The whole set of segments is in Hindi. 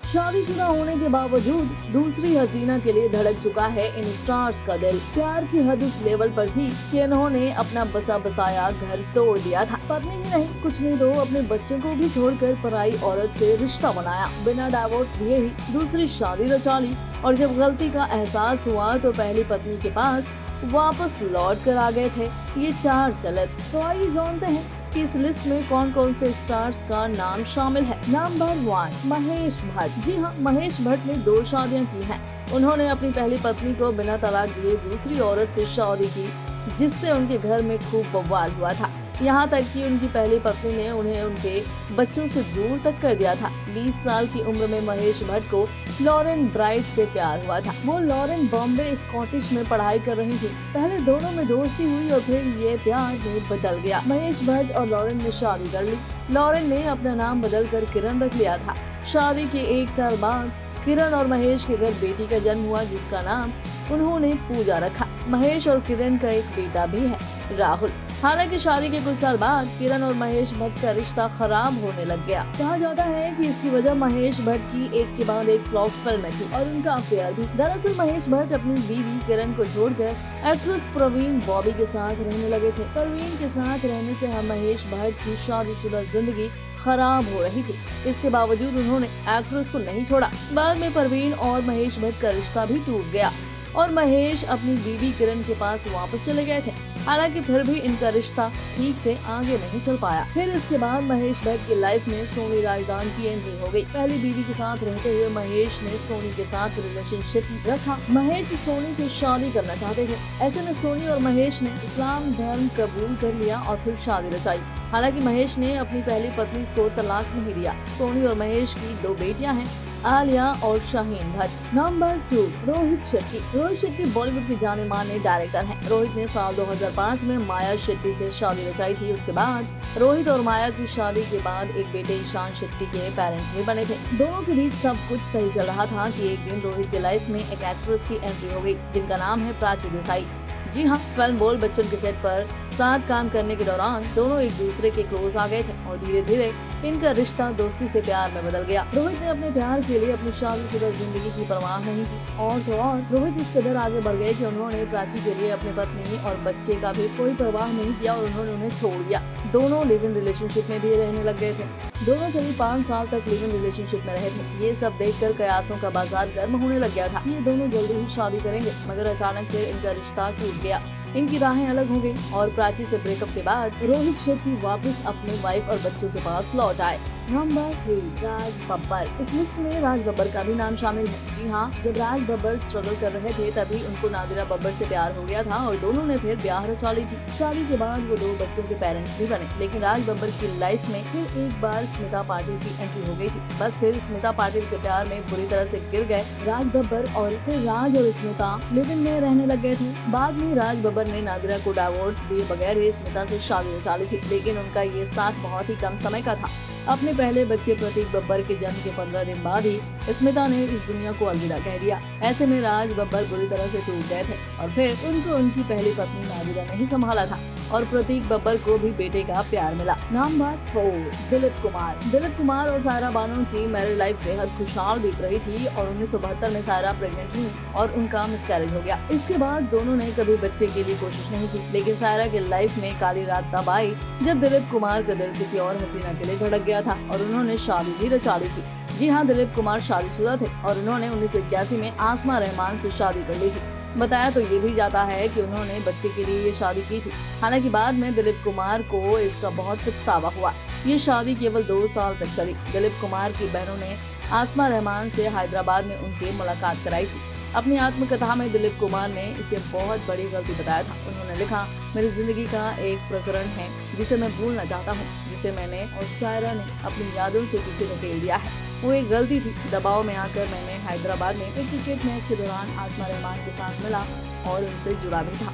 शादीशुदा होने के बावजूद दूसरी हसीना के लिए धड़क चुका है इन स्टार्स का दिल। प्यार की हद उस लेवल पर थी कि इन्होंने अपना बसा बसाया घर तोड़ दिया था। पत्नी ही नहीं, कुछ नहीं तो अपने बच्चों को भी छोड़कर पराई औरत से रिश्ता बनाया। बिना डिवोर्स दिए ही दूसरी शादी रचा ली और जब गलती का एहसास हुआ तो पहली पत्नी के पास वापस लौट कर आ गए थे ये 4 सेलेब्स। तो आइए जानते हैं कि इस लिस्ट में कौन कौन से स्टार्स का नाम शामिल है। नंबर 1, महेश भट्ट। जी हाँ, महेश भट्ट ने 2 शादियां की हैं। उन्होंने अपनी पहली पत्नी को बिना तलाक दिए दूसरी औरत से शादी की, जिससे उनके घर में खूब बवाल हुआ था। यहाँ तक कि उनकी पहली पत्नी ने उन्हें उनके बच्चों से दूर तक कर दिया था। 20 साल की उम्र में महेश भट्ट को लॉरेन ब्राइट से प्यार हुआ था। वो लॉरेन बॉम्बे स्कॉटिश में पढ़ाई कर रही थी। पहले दोनों में दोस्ती हुई और फिर ये प्यार में बदल गया। महेश भट्ट और लॉरेन ने शादी कर ली। लॉरेन ने अपना नाम बदल कर किरण रख लिया था। शादी के 1 साल बाद किरण और महेश के घर बेटी का जन्म हुआ, जिसका नाम उन्होंने पूजा रखा। महेश और किरण का एक बेटा भी है, राहुल। हालांकि शादी के कुछ साल बाद किरण और महेश भट्ट का रिश्ता खराब होने लग गया। कहा जाता है कि इसकी वजह महेश भट्ट की एक के बाद एक फ्लॉप फिल्म थी और उनका अफेयर भी। दरअसल महेश भट्ट अपनी बीवी किरण को छोड़कर एक्ट्रेस प्रवीण बॉबी के साथ रहने लगे थे। प्रवीण के साथ रहने से महेश भट्ट की शादीशुदा जिंदगी खराब हो रही थी। इसके बावजूद उन्होंने एक्ट्रेस को नहीं छोड़ा। बाद में प्रवीण और महेश भट्ट का रिश्ता भी टूट गया और महेश अपनी बीवी किरण के पास वापस चले गए थे। हालांकि फिर भी इनका रिश्ता ठीक से आगे नहीं चल पाया। फिर इसके बाद महेश भट्ट की लाइफ में सोनी राजदान की एंट्री हो गई। पहली बीवी के साथ रहते हुए महेश ने सोनी के साथ रिलेशनशिप रखा। महेश सोनी से शादी करना चाहते थे। ऐसे में सोनी और महेश ने इस्लाम धर्म कबूल कर लिया और फिर शादी रचाई। हालांकि महेश ने अपनी पहली पत्नी को तलाक नहीं दिया। सोनी और महेश की 2 बेटियां हैं, आलिया और शाहीन भट्ट। नंबर 2, रोहित शेट्टी। रोहित शेट्टी बॉलीवुड के जाने माने डायरेक्टर हैं। रोहित ने साल 2005 में माया शेट्टी से शादी रचाई थी। उसके बाद रोहित और माया की शादी के बाद एक बेटे ईशान शेट्टी के पेरेंट्स भी बने थे। दोनों के बीच सब कुछ सही चल रहा था कि एक दिन रोहित के लाइफ में एक एक्ट्रेस की एंट्री हो गई, जिनका नाम है प्राची देसाई। जी हाँ, फिल्म बोल बच्चन के सेट पर साथ काम करने के दौरान दोनों एक दूसरे के क्लोज आ गए थे और धीरे धीरे इनका रिश्ता दोस्ती से प्यार में बदल गया। रोहित ने अपने प्यार के लिए अपनी शादीशुदा जिंदगी की परवाह नहीं की और तो और रोहित इस कदर आगे बढ़ गए कि उन्होंने प्राची के लिए अपनी पत्नी और बच्चे का भी कोई परवाह नहीं किया और उन्होंने उन्हें छोड़ दिया। दोनों लिव इन रिलेशनशिप में भी रहने लग गए थे। दोनों करीब 5 साल तक लिव इन रिलेशनशिप में रहे थे। ये सब देखकर कयासों का बाजार गर्म होने लग गया था। ये दोनों जल्दी ही शादी करेंगे, मगर अचानक फिर इनका रिश्ता टूट गया। इनकी राहें अलग हो गई और प्राची से ब्रेकअप के बाद रोहित शेट्टी वापस अपने वाइफ और बच्चों के पास लौट आए। नंबर 3, राज बब्बर। इस लिस्ट में राज बब्बर का भी नाम शामिल है। जी हाँ, जब राज बब्बर स्ट्रगल कर रहे थे तभी उनको नादिरा बब्बर से प्यार हो गया था और दोनों ने फिर ब्याह रचा ली थी। शादी के बाद वो 2 बच्चों के पेरेंट्स भी बने। लेकिन राज बब्बर की लाइफ में फिर एक बार स्मिता पाटिल की एंट्री हो गई थी। बस फिर स्मिता पाटिल के प्यार में बुरी तरह से गिर गए राज बब्बर और फिर राज और स्मिता लिव इन में रहने लग गए थे। बाद में राज बब्बर ने नादिरा को डिवोर्स दिए बगैर ही स्मिता से शादी रचा ली थी। लेकिन उनका ये साथ बहुत ही कम समय का था। अपने पहले बच्चे प्रतीक बब्बर के जन्म के 15 दिन बाद ही स्मिता ने इस दुनिया को अलविदा कह दिया। ऐसे में राज बब्बर बुरी तरह से टूट गए थे और फिर उनको उनकी पहली पत्नी नादिरा ने ही संभाला था और प्रतीक बब्बर को भी बेटे का प्यार मिला। नंबर 4, दिलीप कुमार। दिलीप कुमार और सायरा बानो की मैरिड लाइफ बेहद खुशहाल बीत रही थी और 1972 में सायरा प्रेग्नेंट हुई और उनका मिसकैरेज हो गया। इसके बाद दोनों ने कभी बच्चे के लिए कोशिश नहीं की। लेकिन सायरा की लाइफ में काली रात तब आई जब दिलीप कुमार का दिल किसी और हसीना के लिए धड़क गया था और उन्होंने शादी भी रचा ली थी। जी हाँ, दिलीप कुमार शादीशुदा थे और उन्होंने 1981 में आसमा रहमान से शादी कर ली थी। बताया तो ये भी जाता है कि उन्होंने बच्चे के लिए ये शादी की थी। हालांकि बाद में दिलीप कुमार को इसका बहुत पछतावा हुआ। ये शादी केवल 2 साल तक चली। दिलीप कुमार की बहनों ने आसमा रहमान से हैदराबाद में उनकी मुलाकात कराई थी। अपनी आत्मकथा में दिलीप कुमार ने इसे बहुत बड़ी गलती बताया था। उन्होंने लिखा, मेरी जिंदगी का एक प्रकरण है जिसे मैं भूलना चाहता हूँ, जिसे मैंने और सायरा ने अपनी यादों से पीछे धकेल दिया है। वो एक गलती थी। दबाव में आकर मैंने हैदराबाद में एक क्रिकेट मैच के दौरान आसमा रहमान के साथ मिला और उनसे जुड़ा भी था।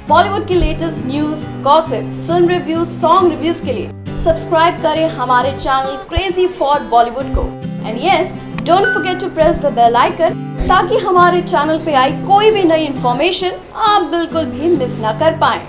बॉलीवुड की latest news, gossip, film reviews, song reviews के लिए सब्सक्राइब करें हमारे चैनल क्रेजी फॉर बॉलीवुड को। And yes, don't forget to press the bell icon ताकि हमारे चैनल पे आई कोई भी नई इन्फॉर्मेशन आप बिल्कुल भी मिस ना कर पाएं।